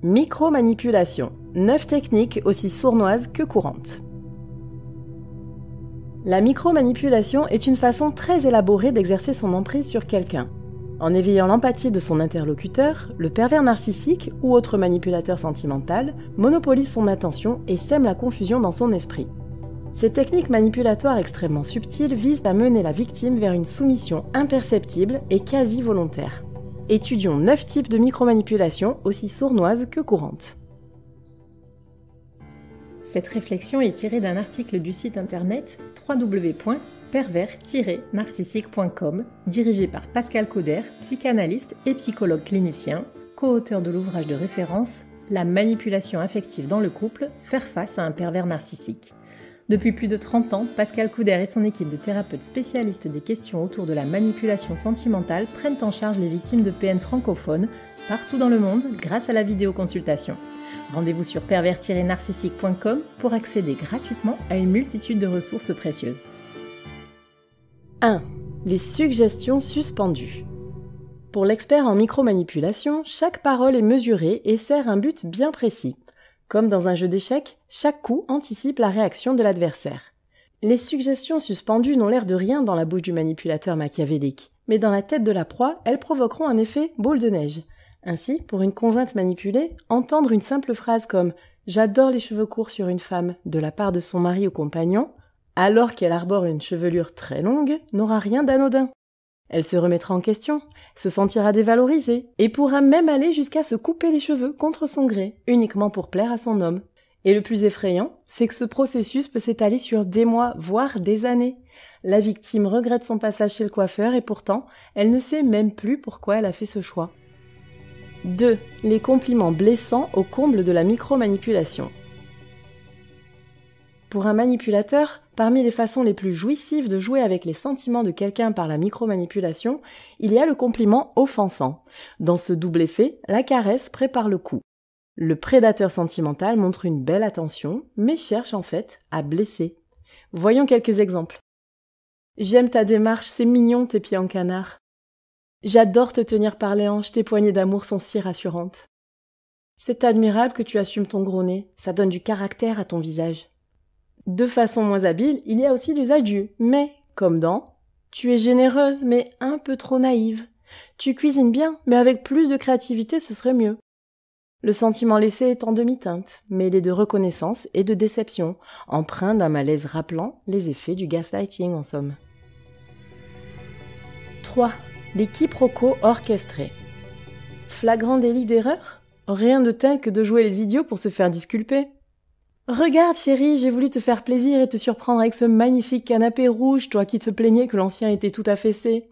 Micromanipulation, 9 techniques aussi sournoises que courantes. La micromanipulation est une façon très élaborée d'exercer son emprise sur quelqu'un. En éveillant l'empathie de son interlocuteur, le pervers narcissique ou autre manipulateur sentimental monopolise son attention et sème la confusion dans son esprit. Ces techniques manipulatoires extrêmement subtiles visent à mener la victime vers une soumission imperceptible et quasi volontaire. Étudions 9 types de micromanipulation aussi sournoises que courantes. Cette réflexion est tirée d'un article du site internet www.pervers-narcissique.com, dirigé par Pascal Couder, psychanalyste et psychologue clinicien, co-auteur de l'ouvrage de référence « La manipulation affective dans le couple, faire face à un pervers narcissique ». Depuis plus de 30 ans, Pascal Couder et son équipe de thérapeutes spécialistes des questions autour de la manipulation sentimentale prennent en charge les victimes de PN francophones partout dans le monde grâce à la vidéoconsultation. Rendez-vous sur pervers-narcissique.com pour accéder gratuitement à une multitude de ressources précieuses. 1. Les suggestions suspendues. Pour l'expert en micromanipulation, chaque parole est mesurée et sert un but bien précis. Comme dans un jeu d'échecs, chaque coup anticipe la réaction de l'adversaire. Les suggestions suspendues n'ont l'air de rien dans la bouche du manipulateur machiavélique, mais dans la tête de la proie, elles provoqueront un effet boule de neige. Ainsi, pour une conjointe manipulée, entendre une simple phrase comme « J'adore les cheveux courts sur une femme » de la part de son mari ou compagnon, alors qu'elle arbore une chevelure très longue, n'aura rien d'anodin. Elle se remettra en question, se sentira dévalorisée et pourra même aller jusqu'à se couper les cheveux contre son gré, uniquement pour plaire à son homme. Et le plus effrayant, c'est que ce processus peut s'étaler sur des mois, voire des années. La victime regrette son passage chez le coiffeur et pourtant, elle ne sait même plus pourquoi elle a fait ce choix. 2. Les compliments blessants au comble de la micromanipulation. Pour un manipulateur, parmi les façons les plus jouissives de jouer avec les sentiments de quelqu'un par la micromanipulation, il y a le compliment offensant. Dans ce double effet, la caresse prépare le coup. Le prédateur sentimental montre une belle attention, mais cherche en fait à blesser. Voyons quelques exemples. « J'aime ta démarche, c'est mignon tes pieds en canard. » « J'adore te tenir par les hanches, tes poignées d'amour sont si rassurantes. » « C'est admirable que tu assumes ton gros nez, ça donne du caractère à ton visage. » De façon moins habile, il y a aussi l'usage du « mais », comme dans « Tu es généreuse, mais un peu trop naïve. Tu cuisines bien, mais avec plus de créativité, ce serait mieux. » Le sentiment laissé est en demi-teinte, mêlé de reconnaissance et de déception, empreint d'un malaise rappelant les effets du gaslighting en somme. 3. Les quiproquos orchestrés. Flagrant délit d'erreur ? Rien de tel que de jouer les idiots pour se faire disculper. « Regarde, chérie, j'ai voulu te faire plaisir et te surprendre avec ce magnifique canapé rouge, toi qui te plaignais que l'ancien était tout affaissé. »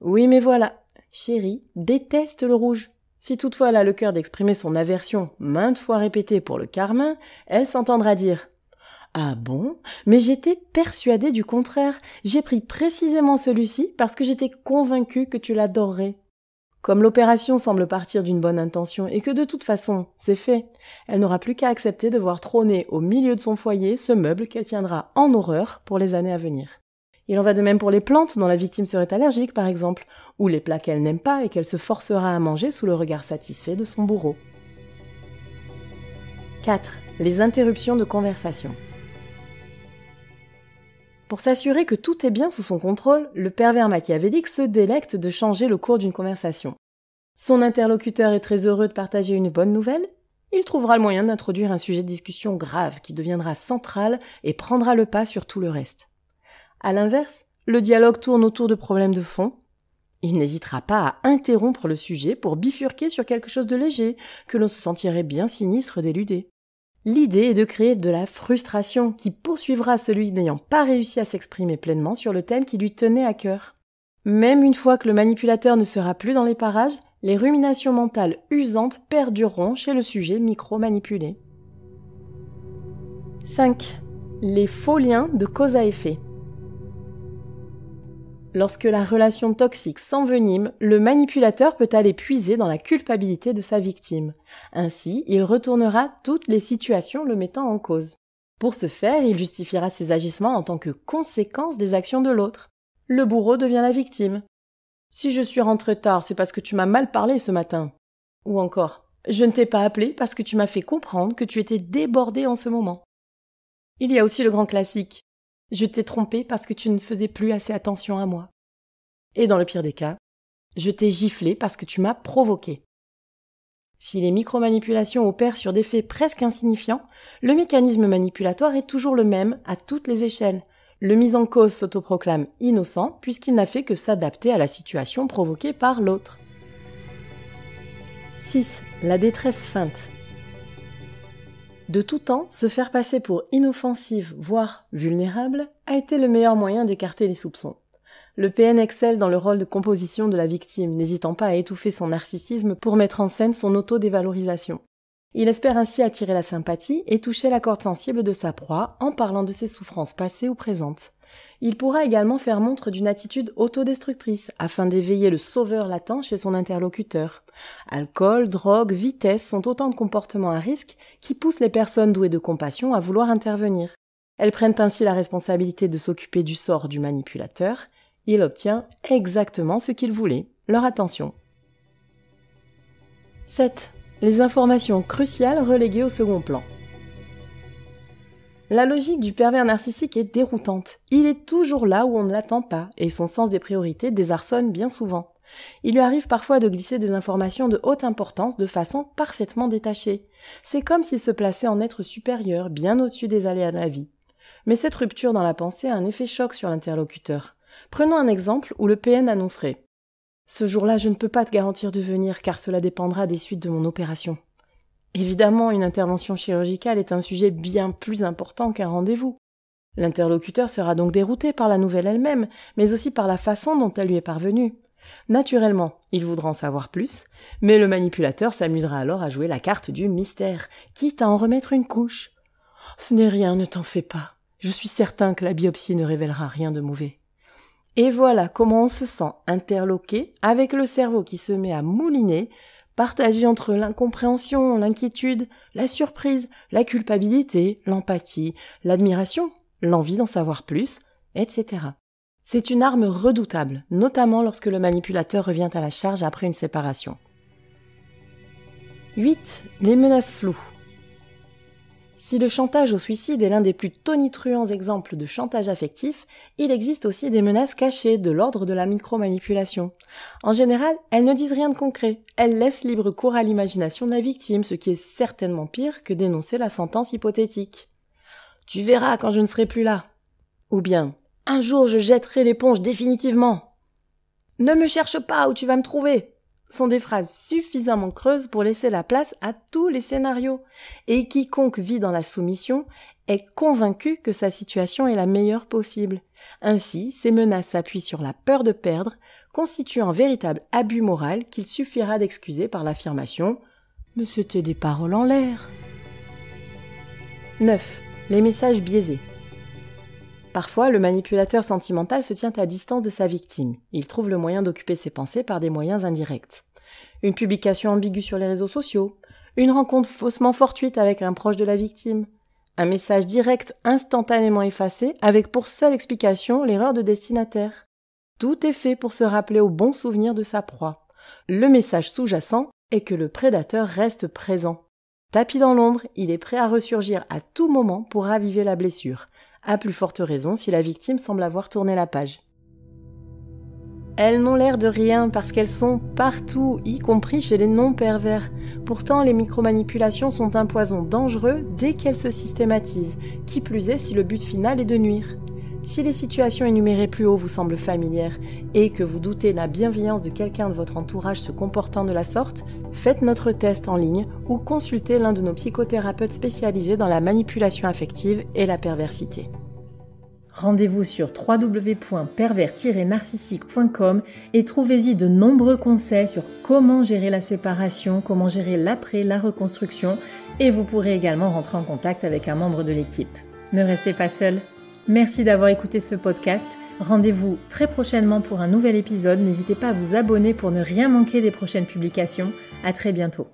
Oui, mais voilà, chérie déteste le rouge. Si toutefois elle a le cœur d'exprimer son aversion maintes fois répétée pour le carmin, elle s'entendra dire « Ah bon ? Mais j'étais persuadée du contraire. J'ai pris précisément celui-ci parce que j'étais convaincue que tu l'adorerais. » Comme l'opération semble partir d'une bonne intention et que de toute façon, c'est fait, elle n'aura plus qu'à accepter de voir trôner au milieu de son foyer ce meuble qu'elle tiendra en horreur pour les années à venir. Il en va de même pour les plantes dont la victime serait allergique par exemple, ou les plats qu'elle n'aime pas et qu'elle se forcera à manger sous le regard satisfait de son bourreau. 4. Les interruptions de conversation. Pour s'assurer que tout est bien sous son contrôle, le pervers machiavélique se délecte de changer le cours d'une conversation. Son interlocuteur est très heureux de partager une bonne nouvelle, il trouvera le moyen d'introduire un sujet de discussion grave qui deviendra central et prendra le pas sur tout le reste. À l'inverse, le dialogue tourne autour de problèmes de fond. Il n'hésitera pas à interrompre le sujet pour bifurquer sur quelque chose de léger que l'on se sentirait bien sinistre d'éluder. L'idée est de créer de la frustration qui poursuivra celui n'ayant pas réussi à s'exprimer pleinement sur le thème qui lui tenait à cœur. Même une fois que le manipulateur ne sera plus dans les parages, les ruminations mentales usantes perdureront chez le sujet micro-manipulé. 5. Les faux liens de cause à effet. Lorsque la relation toxique s'envenime, le manipulateur peut aller puiser dans la culpabilité de sa victime. Ainsi, il retournera toutes les situations le mettant en cause. Pour ce faire, il justifiera ses agissements en tant que conséquence des actions de l'autre. Le bourreau devient la victime. « Si je suis rentré tard, c'est parce que tu m'as mal parlé ce matin. » Ou encore Je ne t'ai pas appelé parce que tu m'as fait comprendre que tu étais débordé en ce moment. Il y a aussi le grand classique. Je t'ai trompé parce que tu ne faisais plus assez attention à moi. Et dans le pire des cas, je t'ai giflé parce que tu m'as provoqué. Si les micromanipulations opèrent sur des faits presque insignifiants, le mécanisme manipulatoire est toujours le même à toutes les échelles. Le mis en cause s'autoproclame innocent puisqu'il n'a fait que s'adapter à la situation provoquée par l'autre. 6. La détresse feinte. De tout temps, se faire passer pour inoffensive, voire vulnérable, a été le meilleur moyen d'écarter les soupçons. Le PN excelle dans le rôle de composition de la victime, n'hésitant pas à étouffer son narcissisme pour mettre en scène son auto-dévalorisation. Il espère ainsi attirer la sympathie et toucher la corde sensible de sa proie en parlant de ses souffrances passées ou présentes. Il pourra également faire montre d'une attitude autodestructrice afin d'éveiller le sauveur latent chez son interlocuteur. Alcool, drogue, vitesse sont autant de comportements à risque qui poussent les personnes douées de compassion à vouloir intervenir. Elles prennent ainsi la responsabilité de s'occuper du sort du manipulateur. Il obtient exactement ce qu'il voulait, leur attention. 7. Les informations cruciales reléguées au second plan. La logique du pervers narcissique est déroutante. Il est toujours là où on ne l'attend pas, et son sens des priorités désarçonne bien souvent. Il lui arrive parfois de glisser des informations de haute importance de façon parfaitement détachée. C'est comme s'il se plaçait en être supérieur, bien au-dessus des aléas de la vie. Mais cette rupture dans la pensée a un effet choc sur l'interlocuteur. Prenons un exemple où le PN annoncerait « Ce jour-là, je ne peux pas te garantir de venir car cela dépendra des suites de mon opération. » Évidemment, une intervention chirurgicale est un sujet bien plus important qu'un rendez-vous. L'interlocuteur sera donc dérouté par la nouvelle elle-même, mais aussi par la façon dont elle lui est parvenue. Naturellement, il voudra en savoir plus, mais le manipulateur s'amusera alors à jouer la carte du mystère, quitte à en remettre une couche. « Ce n'est rien, ne t'en fais pas. Je suis certain que la biopsie ne révélera rien de mauvais. » Et voilà comment on se sent interloqué avec le cerveau qui se met à mouliner, partagé entre l'incompréhension, l'inquiétude, la surprise, la culpabilité, l'empathie, l'admiration, l'envie d'en savoir plus, etc. C'est une arme redoutable, notamment lorsque le manipulateur revient à la charge après une séparation. 8. Les menaces floues. Si le chantage au suicide est l'un des plus tonitruants exemples de chantage affectif, il existe aussi des menaces cachées de l'ordre de la micromanipulation. En général, elles ne disent rien de concret, elles laissent libre cours à l'imagination de la victime, ce qui est certainement pire que d'énoncer la sentence hypothétique. « Tu verras quand je ne serai plus là » ou bien « Un jour je jetterai l'éponge définitivement » »« Ne me cherche pas où tu vas me trouver » sont des phrases suffisamment creuses pour laisser la place à tous les scénarios. Et quiconque vit dans la soumission est convaincu que sa situation est la meilleure possible. Ainsi, ces menaces s'appuient sur la peur de perdre, constituant un véritable abus moral qu'il suffira d'excuser par l'affirmation « Mais c'était des paroles en l'air ». 9. Les messages biaisés. Parfois, le manipulateur sentimental se tient à distance de sa victime. Il trouve le moyen d'occuper ses pensées par des moyens indirects. Une publication ambiguë sur les réseaux sociaux, une rencontre faussement fortuite avec un proche de la victime, un message direct instantanément effacé avec pour seule explication l'erreur de destinataire. Tout est fait pour se rappeler au bon souvenir de sa proie. Le message sous-jacent est que le prédateur reste présent. Tapis dans l'ombre, il est prêt à ressurgir à tout moment pour raviver la blessure. À plus forte raison si la victime semble avoir tourné la page. Elles n'ont l'air de rien parce qu'elles sont partout, y compris chez les non-pervers. Pourtant, les micromanipulations sont un poison dangereux dès qu'elles se systématisent, qui plus est si le but final est de nuire. Si les situations énumérées plus haut vous semblent familières et que vous doutez de la bienveillance de quelqu'un de votre entourage se comportant de la sorte, faites notre test en ligne ou consultez l'un de nos psychothérapeutes spécialisés dans la manipulation affective et la perversité. Rendez-vous sur www.pervers-narcissique.com et trouvez-y de nombreux conseils sur comment gérer la séparation, comment gérer l'après, la reconstruction, et vous pourrez également rentrer en contact avec un membre de l'équipe. Ne restez pas seul. Merci d'avoir écouté ce podcast. Rendez-vous très prochainement pour un nouvel épisode. N'hésitez pas à vous abonner pour ne rien manquer des prochaines publications. À très bientôt.